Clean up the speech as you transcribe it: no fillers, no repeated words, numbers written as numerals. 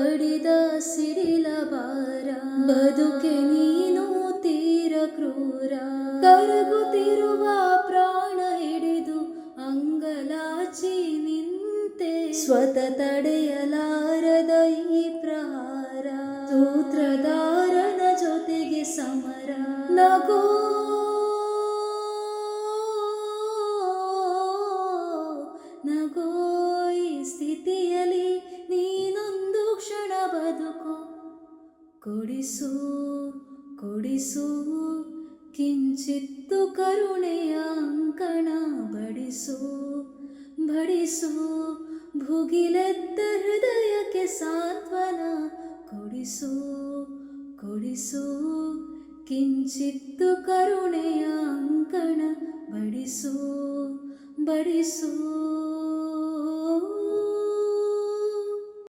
ಬಡಿದ ಸಿಡಿಲ ಬಾರ, ಬದುಕೆ ನೀನು ತೀರ ಕ್ರೂರ. ಕರಗುತ್ತಿರುವ ಪ್ರಾಣ ಹಿಡಿದು ಅಂಗಲಾಚಿ ನಿಂತೆ, ಸ್ವತಃ ತಡೆಯಲಾರದ ಈ ಪ್ರಹಾರ. ಸೂತ್ರಧಾರನ ಜೊತೆಗೆ ಸಮರ. ನಗೋ ನಗೋ, ಈ ಸ್ಥಿತಿಯಲ್ಲಿ ನೀನೊಂದು ಕ್ಷಣ ಬದುಕು. ಕೊಡಿಸು ಕೊಡಿಸು ಕಿಂಚಿತ್ತು ಕರುಣೆಯ ಅಂಕಣ. ಬಡಿಸು ಬಡಿಸು ಭುಗಿಲೆದ್ದ ಹೃದಯಕ್ಕೆ ಸಾಂತ್ವನ. ಕೊಡಿಸು ಕೊಡಿಸು ಕಿಂಚಿತ್ತು ಕರುಣೆಯ ಅಂಕಣ. ಬಡಿಸು ಬಡಿಸು.